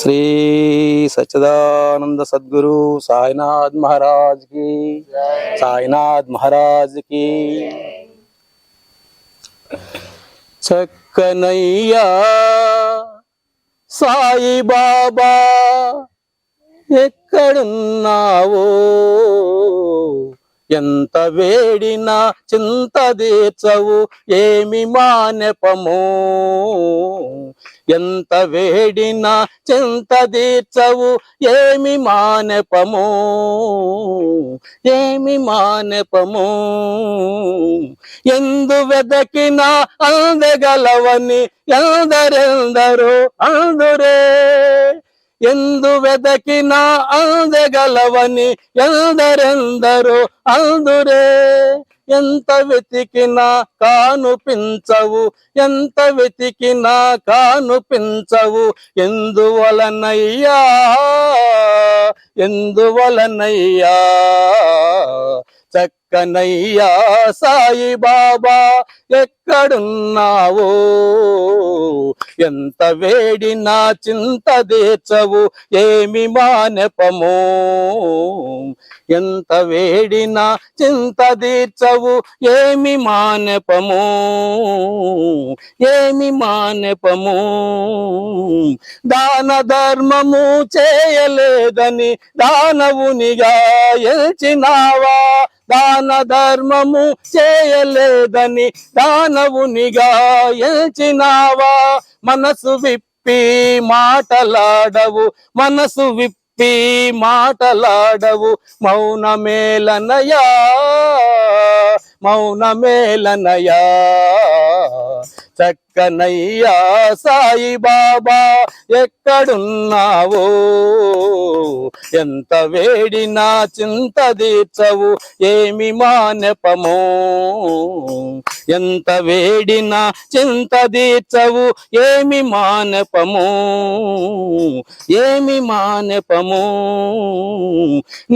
श्री सच्चिदानंद सद्गुरु साईनाथ महाराज की, साईनाथ महाराज की। చక్కనయ్యా సాయి బాబా ఎక్కడున్నావో, ఎంత వేడినా చింత తీర్చవు ఏమి మానెపమో, ఎంత వేడినా చింత తీర్చవు ఏమి మానెపమో, ఏమి మానెపమో. ఎందు వెదకినా అందగలవని ఎందరెందరో అందురే, ఎందు వెదకినా అందగలవని ఎందరెందరో అందురే. ఎంత వెతికినా కానుపించవు, ఎంత వెతికినా కానుపించవు. ఎందువలనయ్యా, ఎందువలనయ్యా. చక్కనయ్యా సాయి బాబా ఎక్కడున్నావో, ఎంత వేడినా చింత తీర్చవు ఏమి మానెపమో, ఎంత వేడినా చింత తీర్చవు ఏమి మానెపమో, ఏమి మానెపమో. దాన ధర్మము చేయలేదని దానవునిగా ఎంచినావా, దాన ధర్మము చేయలేదని దానవునిగా ఎంచినావా. మనసు విప్పి మాటలాడవు, మనసు విప్పి మాటలాడవు మౌనమేలనయా, మౌనమేలనయా. చక్కనయ్యా సాయి బాబా ఎక్కడున్నావో, ఎంత వేడినా చింత తీర్చవు ఏమి మానెపమో, ఎంత వేడినా చింత తీర్చవు ఏమి మానెపమో, ఏమి మానెపమో.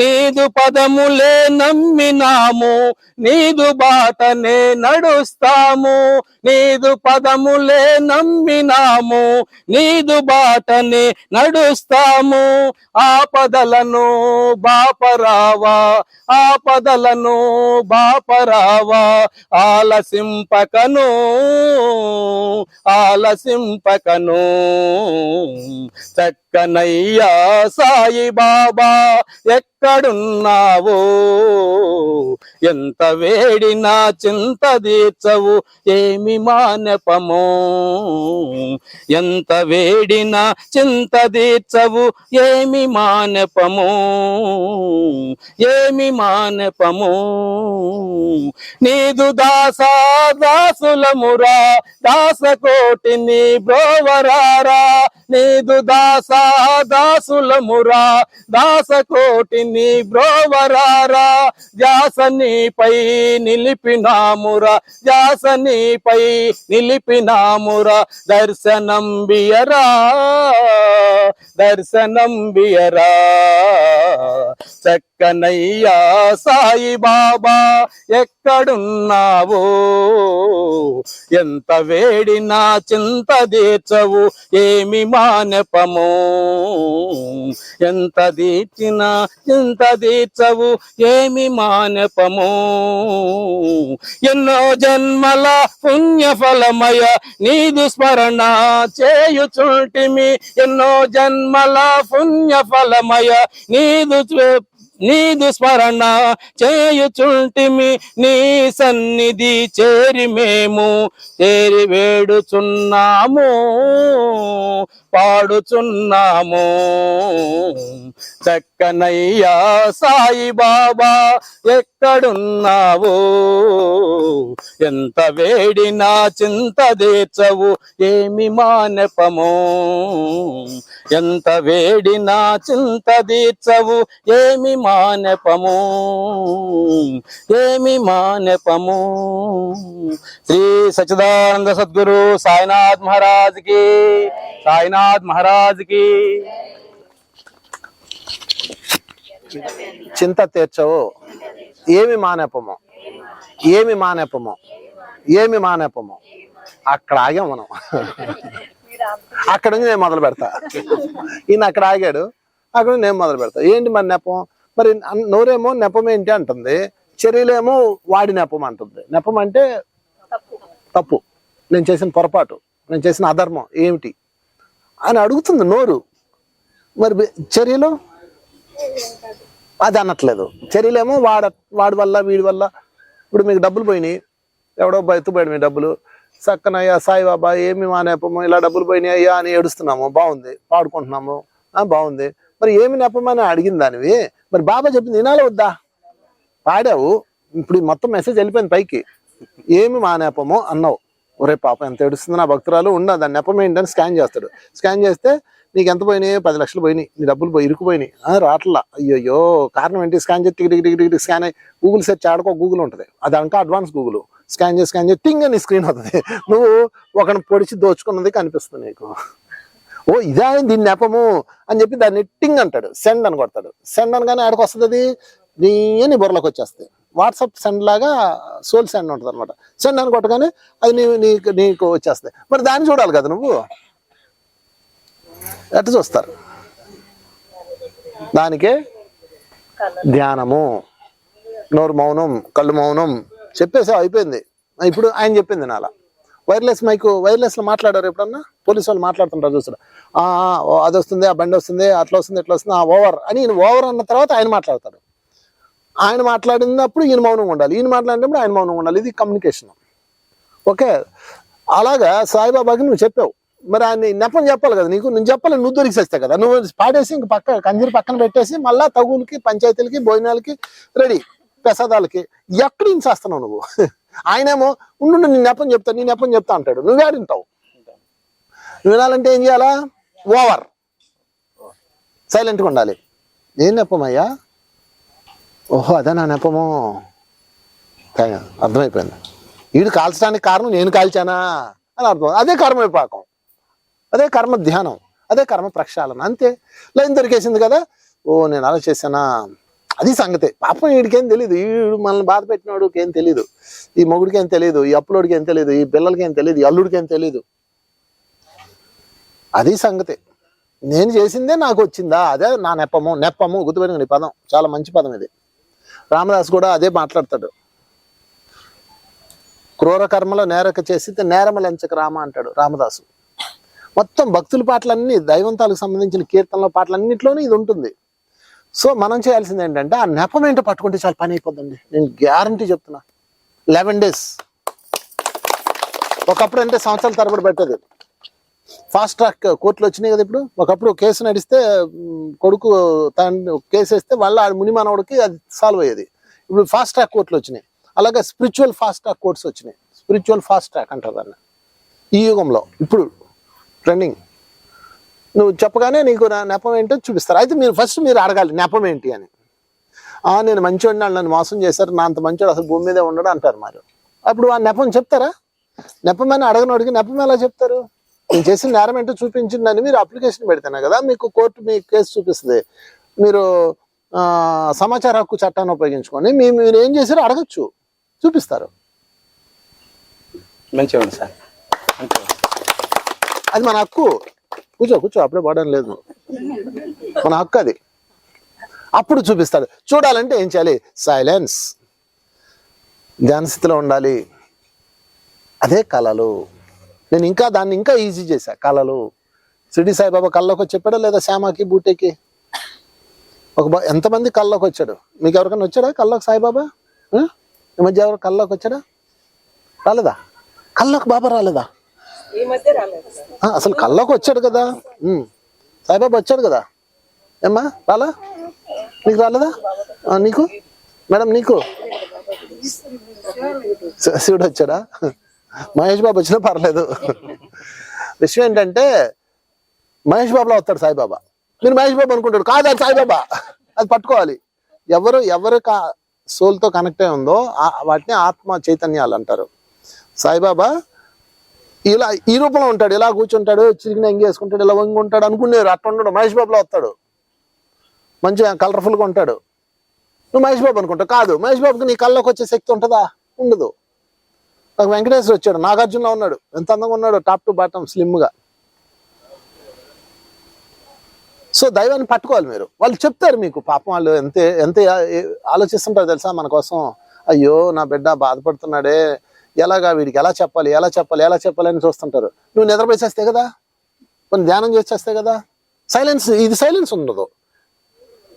నీదు పదములే నమ్మినాము, నీదు బాటనే నడుస్తాము, నీదు పదములే నమ్మినాము, నీదు బాటనే నడుస్తాము. ఆపదలను బాపరావా, ఆపదలను బాపరావా. ఆలసింపకను, ఆలసింపకను. చక్కనయ్యా సాయి బాబా ఎక్కడున్నావో, ఎంత వేడినా చింత తీర్చవు ఏమి మానెపమో, ఎంత వేడినా చింత తీర్చవు ఏమి మానెపమో, ఏమి మానెపమో. నీదు దాసా దాసులమురా, దాసకోటిని బ్రోవరారా. నీదు దాసా దాసులమురా, దాసకోటిని బ్రోవరారా. ధ్యాసనిపై నిలిపినామురా, ధ్యాసనిపై నిలిపినామురా. దర్శనం బియరా, దర్శనం బియరా. చక్కనయ్యా సాయి బాబా ఎక్కడున్నావో, ఎంత వేడినా చింత తీర్చవు ఏమి మానెపమో, ఎంత తీర్చినా చింత తీర్చవు ఏమి మానెపమో. ఎన్నో జన్మల పుణ్యఫలమయ నీదు స్మరణ చేయుచుంటిమి, ఎన్నో జన్మల పుణ్యఫలమయ నీదు స్మరణ చేయుచుంటిమి. నీ సన్నిధి చేరి మేము చేరి వేడుచున్నాము, పాడుచున్నాము. చక్కనయ్యా సాయి బాబా ఎక్కడున్నావో, ఎంత వేడినా చింత తీర్చవు ఏమి మానెపమో, ఎంత వేడినా చింత తీర్చవు ఏమి మానెపమో, ఏమి మానెపమో. శ్రీ సచ్చిదానంద సద్గురు సాయినాథ్ మహారాజ్ की, సాయినాథ్ మహారాజ్ की। చింత తీర్చవు ఏమి మానేపము, ఏమి మానేపము, ఏమి మానేపము. అక్కడ ఆగాం మనం. అక్కడ నుంచి నేను మొదలు పెడతా. ఈయన అక్కడ ఆగాడు, అక్కడ నుంచి నేను మొదలు పెడతా. ఏంటి మరి నెపం? మరి నోరేమో నెపం ఏంటి అంటుంది, చర్యలేమో వాడి నెపం అంటుంది. నెపం అంటే తప్పు, నేను చేసిన పొరపాటు, నేను చేసిన అధర్మం ఏమిటి అని అడుగుతుంది నోరు. మరి చర్యలు అది అనట్లేదు. చర్యలేమో వాడి వల్ల వీడి వల్ల. ఇప్పుడు మీకు డబ్బులు పోయినాయి, ఎవడో ఎత్తుపోయాడు మీ డబ్బులు, చక్కనయ్యా సాయిబాబా ఏమి మా నెపము, ఇలా డబ్బులు పోయినాయి అయ్యా అని ఏడుస్తున్నాము, బాగుంది, పాడుకుంటున్నాము, బాగుంది. మరి ఏమి నెపమని అడిగింది దానివి. మరి బాబా చెప్పింది వినాలి వద్దా? పాడావు, ఇప్పుడు మొత్తం మెసేజ్ వెళ్ళిపోయింది పైకి. ఏమి మా నెపమో అన్నావు. ఒరే పాప ఎంత ఏడుస్తుంది నా భక్తురాలు, ఉండ దాని నెపం ఏంటని స్కాన్ చేస్తాడు. స్కాన్ చేస్తే నీకు ఎంత పోయినాయి? 10 లక్షలు పోయినాయి, నీ డబ్బులు ఇరుకుపోయినాయి. రాట్లా, అయ్యో కారణం ఏంటి? స్కాన్ చేసి టికి స్కాన్ అయ్యి గూగుల్ సెర్చ్ ఆడుకో, గూగుల్ ఉంటుంది, అది ఇంకా అడ్వాన్స్ గూగుల్. స్కాన్ చేసి టింగ్ అని స్క్రీన్ అవుతుంది. నువ్వు ఒకరిని పొడిచి దోచుకున్నది కనిపిస్తుంది నీకు. ఓ ఇదే దీని నెపము అని చెప్పి దాన్ని టింగ్ అంటాడు, సెండ్ అని కొడతాడు. సెండ్ అనగానే ఆడికి వస్తుంది, అది నీ బుర్రలోకి వచ్చేస్తుంది. వాట్సాప్ సెండ్ లాగా సోల్ సెండ్ ఉంటుంది అనమాట. సెండ్ అని కొట్టగానే అది నీకు వచ్చేస్తుంది. మరి దాన్ని చూడాలి కదా నువ్వు. ఎట్లా చూస్తారు? దానికే ధ్యానము, నోరు మౌనం, కళ్ళు మౌనం, చెప్పేసా అయిపోయింది. ఇప్పుడు ఆయన చెప్పింది నాలా వైర్లెస్ మైకు, వైర్లెస్లో మాట్లాడారు ఎప్పుడన్నా? పోలీసు వాళ్ళు మాట్లాడుతుంటారు చూసారు, అది వస్తుంది, ఆ బండి వస్తుంది, అట్లా వస్తుంది, ఇట్లా వస్తుంది, ఓవర్ అని. ఈయన ఓవర్ అన్న తర్వాత ఆయన మాట్లాడతాడు. ఆయన మాట్లాడినప్పుడు ఈయన మౌనంగా ఉండాలి, ఈయన మాట్లాడినప్పుడు ఆయన మౌనంగా ఉండాలి. ఇది కమ్యూనికేషన్. ఓకే, అలాగా సాయిబాబాకి నువ్వు చెప్పావు, మరి ఆయన నెపం చెప్పాలి కదా నీకు. నేను చెప్పాలి, నువ్వు దొరికి చేస్తావు కదా. నువ్వు పాడేసి ఇంక కంజీరు పక్కన పెట్టేసి మళ్ళా తగులకి, పంచాయతీలకి, భోజనాలకి రెడీ, ప్రసాదాలకి ఎక్కడ చేస్తున్నావు నువ్వు. ఆయనేమో ఉండు నీ నెపం చెప్తా అంటాడు, నువ్వు ఆడింటావు. నువ్వు వినాలంటే ఏం చేయాలా? ఓవర్, సైలెంట్గా ఉండాలి. ఏం నెపం అయ్యా? ఓహో అదే నా నెపము, అర్థమైపోయింది. వీడు కాల్చడానికి కారణం నేను కాల్చానా అని అర్థం. అదే కర్మవిపాకం, అదే కర్మ ధ్యానం, అదే కర్మ ప్రక్షాళన. అంతే, లైన్ దొరికేసింది కదా. ఓ నేను అలా చేశానా, అది సంగతే. పాపం వీడికేం తెలియదు, వీడు మనల్ని బాధ పెట్టినోడికి ఏం తెలియదు, ఈ మొగుడికి ఏం తెలియదు, ఈ అప్పులోడికి ఏం తెలియదు, ఈ పిల్లలకి ఏం తెలియదు, ఈ అల్లుడికి ఏం తెలియదు. అది సంగతే. నేను చేసిందే నాకు వచ్చిందా, అదే నా నెప్పము. గుర్తుపెట్టుకోండి, ఈ పదం చాలా మంచి పదం ఇది. రామదాస్ కూడా అదే మాట్లాడతాడు. క్రూర కర్మలో నేరక చేసి నేరమలంచక రామ అంటాడు రామదాసు. మొత్తం భక్తుల పాటలన్నీ, దైవంతాలకు సంబంధించిన కీర్తనల పాటలన్నింటిలోనూ ఇది ఉంటుంది. సో మనం చేయాల్సింది ఏంటంటే ఆ నెపం ఏంటో పట్టుకుంటే చాలా పని అయిపోద్దండి. నేను గ్యారంటీ చెప్తున్నా. 11 days. ఒకప్పుడు అంటే సంవత్సరాల తరబడి పెట్టేది. ఫాస్ట్ ట్రాక్ కోర్టులు వచ్చినాయి కదా ఇప్పుడు. ఒకప్పుడు కేసు నడిస్తే కొడుకు కేసు వేస్తే వాళ్ళ ముని మనవడికి అది సాల్వ్ అయ్యేది. ఇప్పుడు ఫాస్ట్ ట్రాక్ కోర్టులు వచ్చినాయి. అలాగే స్పిరిచువల్ ఫాస్ట్ ట్రాక్ కోర్ట్స్ వచ్చినాయి. స్పిరిచువల్ ఫాస్ట్ ట్రాక్ అంటారు దాన్ని ఈ యుగంలో. ఇప్పుడు ట్రెండింగ్. నువ్వు చెప్పగానే నీకు నా నెపం ఏంటో చూపిస్తారు. అయితే మీరు అడగాలి నెపం ఏంటి అని. నేను మంచివాడిని, నన్ను మోసం చేశారు, నా అంత మంచివాడు అసలు భూమి మీదే ఉండడు అంటారు. మరి అప్పుడు ఆ నెపం చెప్తారా? నెపం అని అడగనోడికి నెపం ఎలా చెప్తారు? నేను చేసిన నేరం ఏంటో చూపించిందని మీరు అప్లికేషన్ పెడితేనే కదా మీకు కోర్టు మీ కేసు చూపిస్తుంది. మీరు సమాచార హక్కు చట్టాన్ని ఉపయోగించుకొని మీరు ఏం చేశారో అడగచ్చు, చూపిస్తారు. మంచివాడు సార్, అది మన హక్కు. కూర్చో అప్పుడే పడడం లేదు, మన హక్కు అది. అప్పుడు చూపిస్తాడు. చూడాలంటే ఏం చేయాలి? సైలెన్స్, ధ్యానస్థితిలో ఉండాలి. అదే కళలు. నేను దాన్ని ఇంకా ఈజీ చేశా. కళలు షిరిడి సాయిబాబా కళ్ళలోకి వచ్చి చెప్పాడా లేదా? శ్యామకి, బూటేకి ఎంతమంది కళ్ళలోకి వచ్చాడు? మీకు ఎవరికైనా వచ్చాడా కళ్ళలోకి సాయిబాబా? ఈ మధ్య ఎవరు కళ్ళలోకి వచ్చాడా? రాలేదా? కళ్ళలోకి బాబా రాలేదా? అసలు కళ్ళలోకి వచ్చాడు కదా సాయిబాబా, వచ్చాడు కదా. ఏమ్మా రాలా? నీకు రాలేదా? నీకు మేడం, నీకు శివుడు వచ్చాడా? మహేష్ బాబు వచ్చినా పర్లేదు. విషయం ఏంటంటే మహేష్ బాబులో వస్తాడు సాయిబాబా. మీరు మహేష్ బాబు అనుకుంటాడు, కాదు అది సాయిబాబా. అది పట్టుకోవాలి. ఎవరు సోల్తో కనెక్ట్ అయి ఉందో వాటిని ఆత్మ చైతన్యాలు అంటారు. సాయిబాబా ఇలా ఈ రూపంలో ఉంటాడు, ఇలా కూర్చుంటాడు, చిరిగిన ఎంగి వేసుకుంటాడు, ఇలా వంగి ఉంటాడు అనుకునేవారు. అట్లా ఉండడు. మహేష్ బాబులో వస్తాడు, మంచిగా కలర్ఫుల్గా ఉంటాడు. నువ్వు మహేష్ బాబు అనుకుంటావు, కాదు. మహేష్ బాబుకి నీ కళ్ళలోకి వచ్చే శక్తి ఉంటుందా? ఉండదు. నాకు వెంకటేశ్వర వచ్చాడు, నాగార్జునలో ఉన్నాడు, ఎంత అందంగా ఉన్నాడు, టాప్ టు బాటం స్లిమ్గా. సో దైవాన్ని పట్టుకోవాలి మీరు. వాళ్ళు చెప్తారు మీకు, పాపం వాళ్ళు ఎంత ఎంత ఆలోచిస్తుంటారు తెలుసా మన కోసం. అయ్యో నా బిడ్డ బాధపడుతున్నాడే, ఎలాగా వీడికి ఎలా చెప్పాలి అని చూస్తుంటారు. నువ్వు నిద్రపోసేస్తే కదా, కొన్ని ధ్యానం చేసేస్తే కదా. ఇది సైలెన్స్ ఉండదు.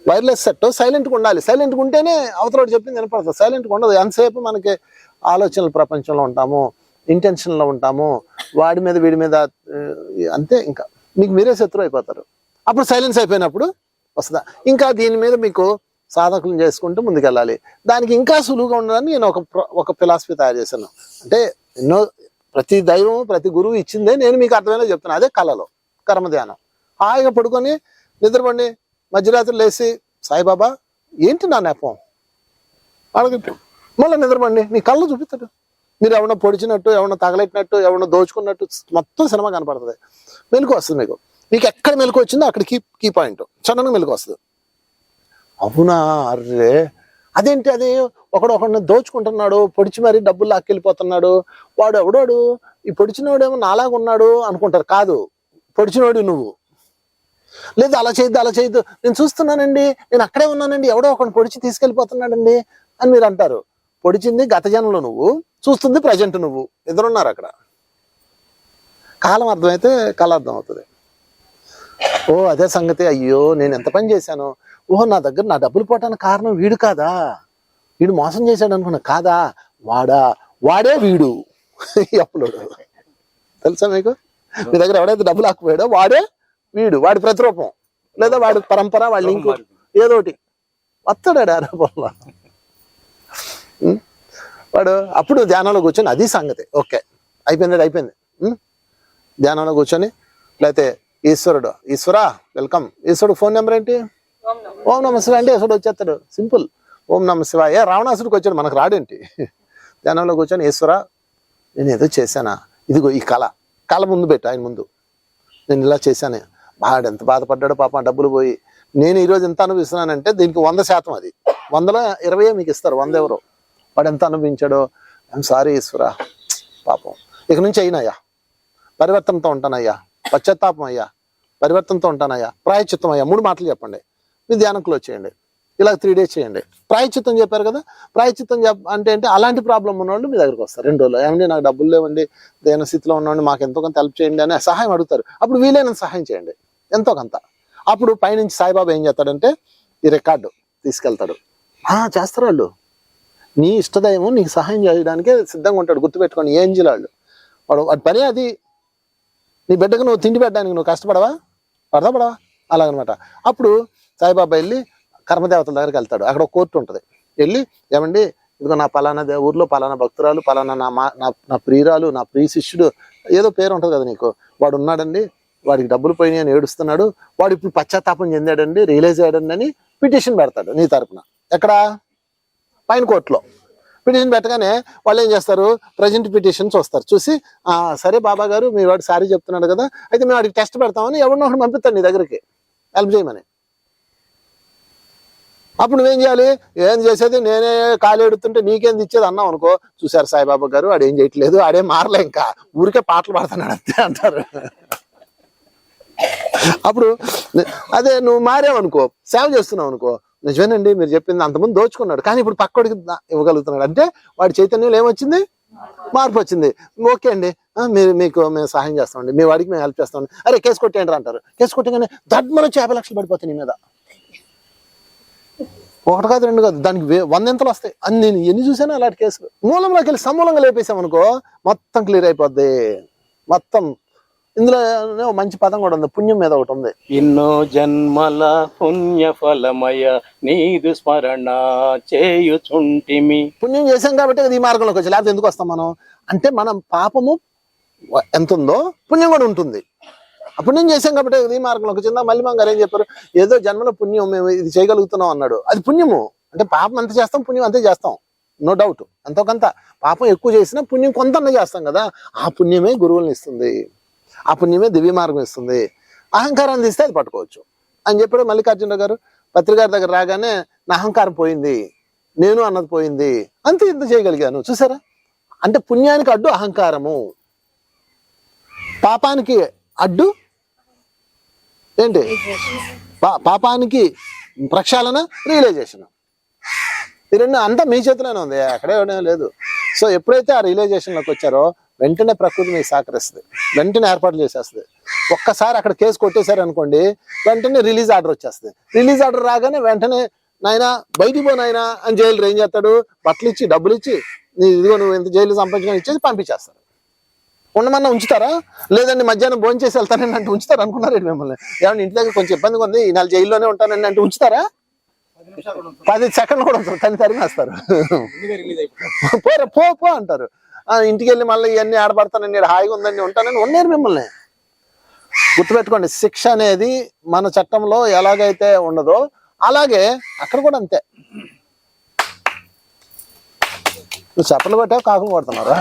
వైర్లెస్ సెట్ సైలెంట్గా ఉండాలి. సైలెంట్గా ఉంటేనే అవతల చెప్పింది వినపడుతుంది. సైలెంట్గా ఉండదు. ఎంతసేపు మనకి ఆలోచనల ప్రపంచంలో ఉంటాము, ఇంటెన్షన్లో ఉంటాము, వాడి మీద వీడి మీద, అంతే. ఇంకా మీకు మీరే శత్రువు అయిపోతారు. అప్పుడు సైలెన్స్ అయిపోయినప్పుడు వస్తుందా. ఇంకా దీని మీద మీకు సాధకులను చేసుకుంటూ ముందుకెళ్ళాలి. దానికి ఇంకా సులువుగా ఉండదని నేను ఒక ఫిలాసఫీ తయారు చేశాను. అంటే ప్రతి దైవం ప్రతి గురువు ఇచ్చిందే నేను మీకు అర్థమైనా చెప్తున్నాను. అదే కళలో కర్మ ధ్యానం. హాయిగా పడుకొని నిద్రపండి, మధ్యరాత్రి లేచి సాయిబాబా ఏంటి నా నెపం అడగట్టు, మళ్ళీ నిద్రపండి, మీ కళ్ళు చూపిస్తాడు. మీరు ఎవరన్నా పొడిచినట్టు, ఎవరన్నా తగలెట్టినట్టు, ఎవరన్నా దోచుకున్నట్టు మొత్తం సినిమా కనపడుతుంది. మెలకు వస్తుంది. మీకు ఎక్కడ మెలకు వచ్చిందో అక్కడ కీ పాయింట్ సడన్గా మెలకు వస్తుంది. అవునా, అర్రే అదేంటి, అదే ఒకడిని దోచుకుంటున్నాడు, పొడిచి మరీ డబ్బులు లాక్కెళ్ళిపోతున్నాడు, వాడు ఎవడోడు, ఈ పొడిచినోడేమో నాలాగా ఉన్నాడు అనుకుంటారు. కాదు, పొడిచినోడు నువ్వు. లేదు అలా చేయొద్దు, నేను చూస్తున్నానండి, నేను అక్కడే ఉన్నానండి, ఎవడో ఒకడిని పొడిచి తీసుకెళ్ళిపోతున్నాడండి అని మీరు అంటారు. పొడిచింది గత జన్మలో నువ్వు, చూస్తుంది ప్రజెంట్ నువ్వు. ఇద్దరున్నారు అక్కడ. కాలం అర్థమైతే కళ అర్థం అవుతుంది. ఓ అదే సంగతి, అయ్యో నేను ఎంత పని చేశాను, ఓహో నా దగ్గర నా డబ్బులు పోవటానికి కారణం వీడు కాదా, వీడు మోసం చేశాడు అనుకున్నా, కాదా వాడే వీడు అప్పులోడు. తెలుసా మీకు? మీ దగ్గర ఎవడైతే డబ్బులు ఆకుపోయాడో వాడే వీడు, వాడి ప్రతిరూపం, లేదా వాడి పరంపర, వాళ్ళ ఇంకో ఏదోటి వస్తాడు ఆ రూపంలో. వాడు అప్పుడు ధ్యానంలో కూర్చొని, అది సంగతి. ఓకే అయిపోయింది. ధ్యానంలో కూర్చొని, లేకపోతే ఈశ్వరా వెల్కమ్, ఈశ్వరుడు ఫోన్ నెంబర్ ఏంటి, ఓం నమ శివాయ అంటే ఈశ్వరుడు వచ్చేస్తాడు. సింపుల్, ఓం నమ శివాయ. రావణాసుడికి వచ్చాడు, మనకు రాడేంటి. ధ్యానంలో కూర్చొని, ఈశ్వరా నేను ఏదో చేశానా, ఇదిగో ఈ కళ ముందు పెట్టు, ఆయన ముందు, నేను ఇలా చేశాను, వాడు ఎంత బాధపడ్డాడో పాపం, డబ్బులు పోయి. నేను ఈరోజు ఎంత అనుభవిస్తున్నానంటే దీనికి 100%, అది 100లో 20 మీకు ఇస్తారు, 100 ఎవరో. వాడు ఎంత అనుభవించాడో, ఐఎమ్ సారీ ఈశ్వరా, పాపం ఇక నుంచి అయినాయా, పరివర్తనతో ఉంటానయ్యా, పశ్చాత్తాపం అయ్యా, పరివర్తనతో ఉంటానయ్యా, ప్రాయశ్చిత్తం అయ్యా. 3 మాటలు చెప్పండి. మీ ధ్యానం క్లోజ్ చేయండి. ఇలా 3 days చేయండి. ప్రాయశ్చిత్తం చెప్పారు కదా, ప్రాయశ్చిత్తం అంటే అలాంటి ప్రాబ్లం ఉన్నవాళ్ళు మీ దగ్గరకు వస్తారు 2 రోజులు. ఏమండి నాకు డబ్బులు లేవండి, దేని స్థితిలో ఉన్నవాడిని మాకు ఎంతో కొంత హెల్ప్ చేయండి అని సహాయం అడుగుతారు. అప్పుడు వీలైనంత సహాయం చేయండి, ఎంతో కొంత. అప్పుడు పైనుంచి సాయిబాబా ఏం చేస్తాడంటే ఈ రికార్డు తీసుకెళ్తాడు. చేస్తారు వాళ్ళు. నీ ఇష్టదైవం నీకు సహాయం చేయడానికే సిద్ధంగా ఉంటాడు, గుర్తుపెట్టుకోండి. ఏంజిల్ వాడి పని అది. నీ బిడ్డకు నువ్వు తిండి పెట్టడానికి నువ్వు కష్టపడవా, పడవా అలాగనమాట. అప్పుడు సాయిబాబా వెళ్ళి కర్మదేవతల దగ్గరికి వెళ్తాడు. అక్కడ ఒక కోర్టు ఉంటుంది. వెళ్ళి, ఏమండి ఇదిగో నా పలానా ఊర్లో పలానా భక్తురాలు, పలానా నా ప్రియురాలు, నా ప్రియ శిష్యుడు, ఏదో పేరు ఉంటుంది కదా నీకు, వాడు ఉన్నాడండి, వాడికి డబ్బులు పోయినాయి అని ఏడుస్తున్నాడు, వాడు ఇప్పుడు పశ్చాత్తాపం చెందాడండి, రియలైజ్ అయ్యాడండి అని పిటిషన్ పెడతాడు నీ తరపున. ఎక్కడ? పైన కోర్టులో పిటిషన్ పెట్టగానే వాళ్ళు ఏం చేస్తారు, ప్రజెంట్ పిటిషన్స్ వస్తారు. చూసి సరే బాబా గారు మీ వాడు సారీ చెప్తున్నాడు కదా, అయితే మేము వాడికి టెస్ట్ పెడతామని ఎవరినో ఒకటి పంపిస్తాడు నీ దగ్గరికి హెల్ప్ చేయమని. అప్పుడు నువ్వేం చేయాలి, ఏం చేసేది, నేనే కాలు ఎడుతుంటే నీకేం ఇచ్చేది అన్నావు అనుకో, చూసారు సాయిబాబా గారు ఆడేం చేయట్లేదు, ఆడేం మారలే, ఇంకా ఊరికే పాటలు పాడుతున్నాడు అంతే అంటారు. అప్పుడు అదే నువ్వు మారేవనుకో, సేవ చేస్తున్నావు అనుకో, నిజమేనండి మీరు చెప్పింది, అంతకుముందు దోచుకున్నాడు కానీ ఇప్పుడు పక్కోడికి ఇవ్వగలుగుతున్నాడు అంటే వాడి చైతన్యంలో ఏమొచ్చింది, మార్పు వచ్చింది. ఓకే అండి, మీకు మేము సహాయం చేస్తామండి, మీ వాడికి మేము హెల్ప్ చేస్తామండి. అరే కేసు కొట్టేయండి అంటారు. కేసు కొట్టగానే దడ్మని 50 లక్షలు పడిపోతాయి నీ మీద. 1 కాదు 2 కాదు, దానికి 100 వస్తాయి. నేను ఎన్ని చూసానో అలాంటి కేసులు. మూలంలోకి వెళ్ళి సమూలంగా లేపేసామనుకో మొత్తం క్లియర్ అయిపోద్ది. మొత్తం ఇందులో మంచి పదం కూడా ఉంది, పుణ్యం మీద ఒకటి ఉంది. ఎన్నో జన్మల పుణ్య ఫలమయ నీదు స్మరణ చేయుచుంటిమి. పుణ్యం చేసాం కాబట్టి ఈ మార్గంలోకి వచ్చి, లేకపోతే ఎందుకు వస్తాం మనం అంటే, మనం పాపము ఎంత ఉందో పుణ్యం కూడా ఉంటుంది. ఆ పుణ్యం చేసాం కాబట్టి ఈ మార్గంలోకి వచ్చిందా. మళ్ళీ మనం గారు ఏం చెప్పారు, ఏదో జన్మలో పుణ్యం మేము ఇది చేయగలుగుతున్నాం అన్నాడు. అది పుణ్యము అంటే పాపం ఎంత చేస్తాం, పుణ్యం అంతే చేస్తాం, నో డౌట్. ఎంతో కొంత పాపం ఎక్కువ చేసినా పుణ్యం కొంత చేస్తాం కదా, ఆ పుణ్యమే గురువుల్ని ఇస్తుంది, ఆ పుణ్యమే దివ్య మార్గం ఇస్తుంది. అహంకారాన్ని తీస్తే అది పట్టుకోవచ్చు అని చెప్పాడు మల్లికార్జున గారు. పత్రికారి దగ్గర రాగానే నా అహంకారం పోయింది, నేను అన్నది పోయింది, అంతే ఇంత చేయగలిగాను. చూసారా, అంటే పుణ్యానికి అడ్డు అహంకారము, పాపానికి అడ్డు ఏంటి పాపానికి ప్రక్షాళన, రియలైజేషన్. ఈ రెండు అంతా మీ చేతిలోనే ఉంది, అక్కడే లేదు. సో ఎప్పుడైతే ఆ రియలైజేషన్లోకి వచ్చారో వెంటనే ప్రకృతి మీకు సహకరిస్తుంది, వెంటనే ఏర్పాట్లు చేసేస్తుంది. ఒక్కసారి అక్కడ కేసు కొట్టేశారు అనుకోండి, వెంటనే రిలీజ్ ఆర్డర్ వచ్చేస్తుంది. రిలీజ్ ఆర్డర్ రాగానే వెంటనే నాయనా బయటికి పో నాయనా అని జైలు ఏం చేస్తాడు, బట్టలు ఇచ్చి డబ్బులు ఇచ్చి ఇదిగో నువ్వు ఎంత జైలు సంపాదించుకొని ఇచ్చేసి పంపించేస్తారు. ఉండమన్నా ఉంచుతారా? లేదండి మధ్యాహ్నం భోజనం చేసి వెళ్తానని అంటే ఉంచుతారు అనుకున్నారు మిమ్మల్ని? ఏమన్నా ఇంట్లో కొంచెం ఇబ్బందిగా ఉంది, ఈ 4 జైల్లోనే ఉంటానని అంటే ఉంచుతారా? 10 సెకండ్లు కూడా ఉంటారు, కానీ తరిమేస్తారు. పోరా పో అంటారు. ఇంటికి వెళ్ళి మళ్ళీ ఇవన్నీ ఆడపడతానని హాయిగా ఉందని ఉంటానని ఉన్నారు మిమ్మల్ని. గుర్తుపెట్టుకోండి, శిక్ష అనేది మన చట్టంలో ఎలాగైతే ఉండదో అలాగే అక్కడ కూడా అంతే. నువ్వు చెప్పలు కొట్టావు, కాకులు కొడుతున్నారా?